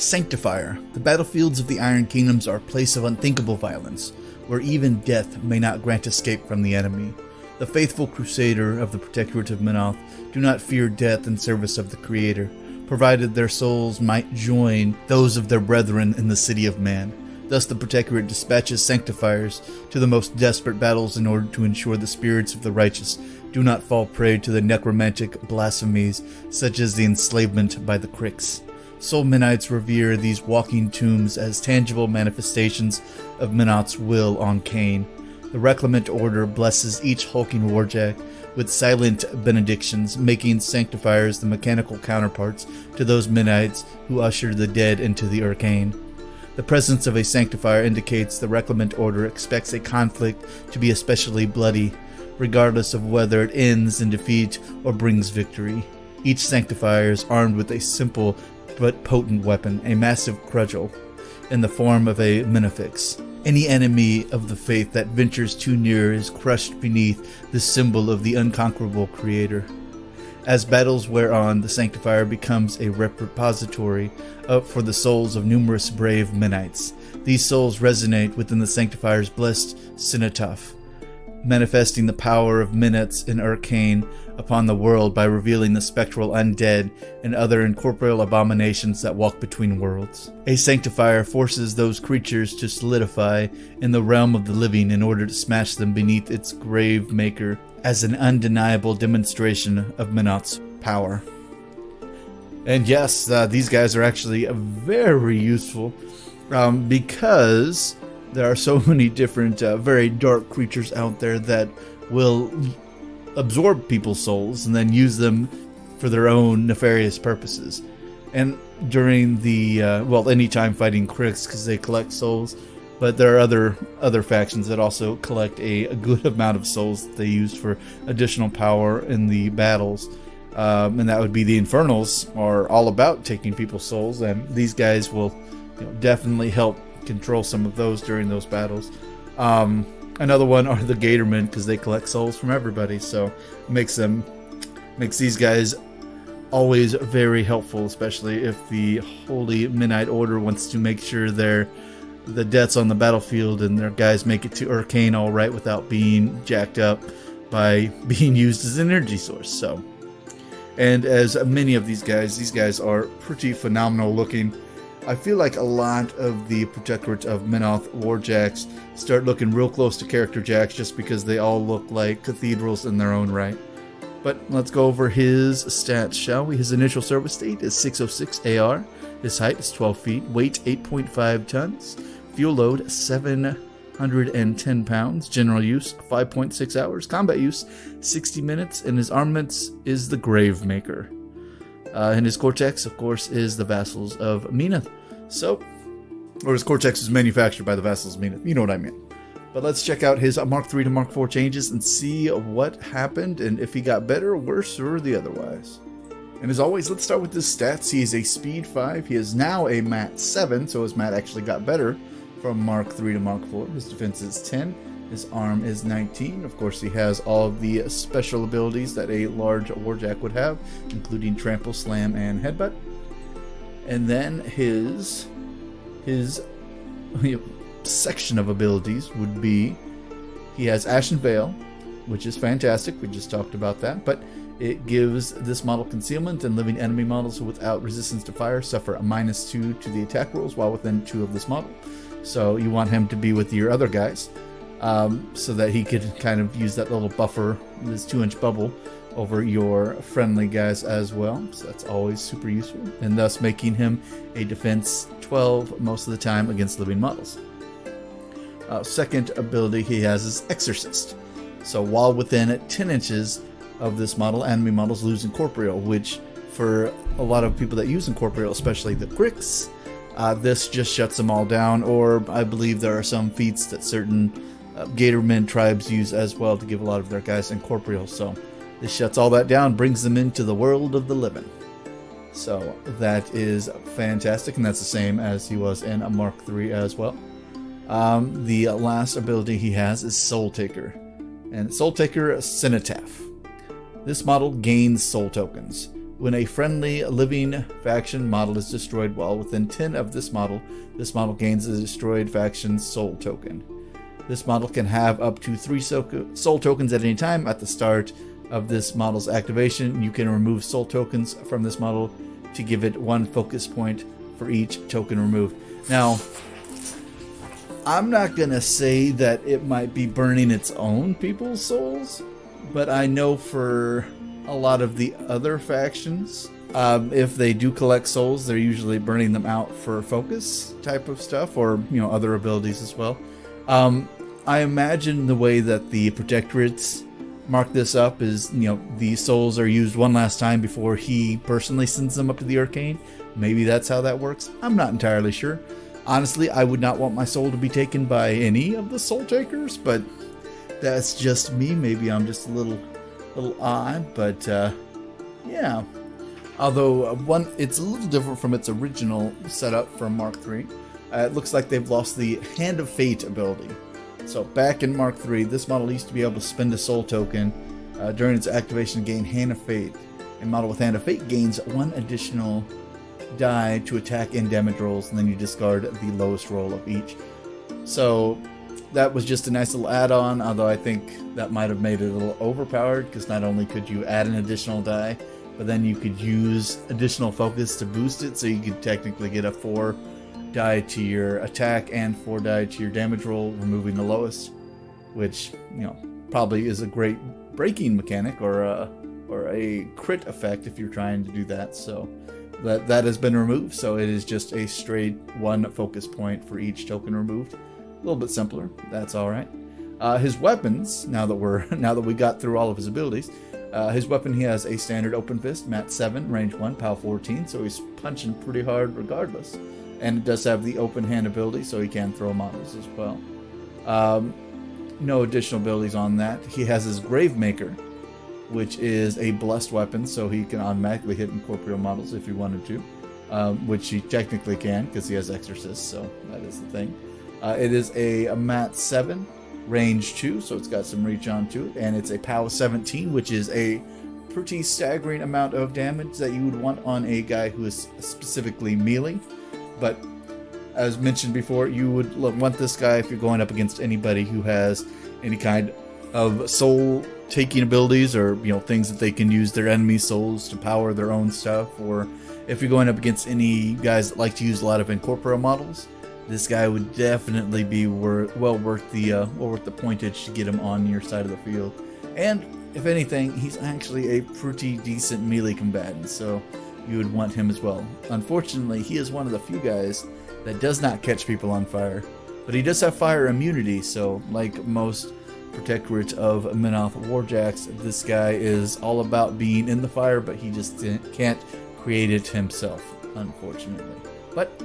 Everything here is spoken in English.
Sanctifier. The battlefields of the Iron Kingdoms are a place of unthinkable violence, where even death may not grant escape from the enemy. The faithful crusader of the Protectorate of Menoth do not fear death in service of the Creator, provided their souls might join those of their brethren in the City of Man. Thus the Protectorate dispatches Sanctifiers to the most desperate battles in order to ensure the spirits of the righteous do not fall prey to the necromantic blasphemies such as the enslavement by the Cricks. Soul Menites revere these walking tombs as tangible manifestations of Menoth's will on Cain. The Reclamant Order blesses each hulking warjack with silent benedictions, making Sanctifiers the mechanical counterparts to those Menites who usher the dead into the arcane. The presence of a Sanctifier indicates the Reclamant Order expects a conflict to be especially bloody, regardless of whether it ends in defeat or brings victory. Each Sanctifier is armed with a simple but potent weapon, a massive cudgel, in the form of a menafix. Any enemy of the faith that ventures too near is crushed beneath the symbol of the unconquerable Creator. As battles wear on, the Sanctifier becomes a repository for the souls of numerous brave Menites. These souls resonate within the Sanctifier's blessed cenotaph, manifesting the power of Menoths in arcane upon the world by revealing the spectral undead and other incorporeal abominations that walk between worlds. A Sanctifier forces those creatures to solidify in the realm of the living in order to smash them beneath its grave maker as an undeniable demonstration of Menoth's power. And yes, these guys are actually very useful because there are so many different very dark creatures out there that will absorb people's souls and then use them for their own nefarious purposes. And during the anytime fighting Cricks, because they collect souls, but there are other factions that also collect a good amount of souls that they use for additional power in the battles. And that would be the Infernals, are all about taking people's souls, and these guys will definitely help control some of those during those battles. Another one are the Gatormen, because they collect souls from everybody, so makes these guys always very helpful, especially if the Holy Midnight Order wants to make sure the deaths on the battlefield and their guys make it to Arcane all right without being jacked up by being used as an energy source. So, and as many of these guys are pretty phenomenal looking. I feel like a lot of the Protectorate of Menoth warjacks start looking real close to character jacks just because they all look like cathedrals in their own right. But let's go over his stats, shall we? His initial service state is 606 AR. His height is 12 feet. Weight 8.5 tons. Fuel load 710 pounds. General use 5.6 hours. Combat use 60 minutes. And his armaments is the Gravemaker. And his Cortex, of course, is the Vassals of Menoth. Or his Cortex is manufactured by the Vassals of Menoth. You know what I mean. But let's check out his Mark III to Mark IV changes and see what happened and if he got better, worse, or the otherwise. And as always, let's start with his stats. He is a Speed 5. He is now a Mat 7, so his Mat actually got better from Mark III to Mark IV. His defense is 10. His arm is 19. Of course, he has all of the special abilities that a large warjack would have, including Trample, Slam, and Headbutt. And then his section of abilities would be, he has Ashen Veil, which is fantastic. We just talked about that. But it gives this model concealment, and living enemy models without resistance to fire suffer a -2 to the attack rolls while within 2 of this model. So you want him to be with your other guys. So that he could kind of use that little buffer, this 2-inch bubble, over your friendly guys as well. So that's always super useful, and thus making him a defense 12 most of the time against living models. Second ability he has is Exorcist. So while within 10 inches of this model, enemy models lose Incorporeal, which for a lot of people that use Incorporeal, especially the Cricks, this just shuts them all down. Or I believe there are some feats that certain Gatormen tribes use as well to give a lot of their guys Incorporeal. So this shuts all that down, brings them into the world of the living. So that is fantastic, and that's the same as he was in a Mark III as well. The last ability he has is Soul Taker, and Soul Taker Cenotaph. This model gains soul tokens. When a friendly living faction model is destroyed while within 10 of this model gains a destroyed faction's soul token. This model can have up to 3 soul tokens at any time. At the start of this model's activation, you can remove soul tokens from this model to give it 1 focus point for each token removed. Now, I'm not going to say that it might be burning its own people's souls, but I know for a lot of the other factions, if they do collect souls, they're usually burning them out for focus type of stuff, or other abilities as well. I imagine the way that the Protectorates mark this up is, the souls are used one last time before he personally sends them up to the Arcane. Maybe that's how that works. I'm not entirely sure. Honestly, I would not want my soul to be taken by any of the soul takers, but that's just me. Maybe I'm just a little odd, but yeah. Although it's a little different from its original setup from Mark III. It looks like they've lost the Hand of Fate ability. So back in Mark III, this model used to be able to spend a soul token during its activation to gain Hand of Fate. A model with Hand of Fate gains 1 additional die to attack and damage rolls, and then you discard the lowest roll of each. So that was just a nice little add-on, although I think that might have made it a little overpowered, because not only could you add an additional die, but then you could use additional focus to boost it, so you could technically get a 4 die to your attack and 4 die to your damage roll, removing the lowest, which probably is a great breaking mechanic or a crit effect if you're trying to do that. So that has been removed, so it is just a straight 1 focus point for each token removed. A little bit simpler. That's all right. His weapons, now that we got through all of his abilities, his weapon, he has a standard open fist, mat 7, range 1, pow 14, so he's punching pretty hard regardless. And it does have the open hand ability, so he can throw models as well. No additional abilities on that. He has his Gravemaker, which is a blessed weapon, so he can automatically hit incorporeal models if he wanted to, which he technically can because he has Exorcist, so that is the thing. It is a mat 7, range 2, so it's got some reach onto it, and it's a POW 17, which is a pretty staggering amount of damage that you would want on a guy who is specifically melee. But as mentioned before, you would want this guy if you're going up against anybody who has any kind of soul taking abilities, or things that they can use their enemy souls to power their own stuff, or if you're going up against any guys that like to use a lot of incorporeal models, this guy would definitely be well worth the pointage to get him on your side of the field. And if anything, he's actually a pretty decent melee combatant, so you would want him as well. Unfortunately, he is one of the few guys that does not catch people on fire, but he does have fire immunity, so like most Protectorate of Menoth warjacks, this guy is all about being in the fire, but he just can't create it himself, unfortunately. But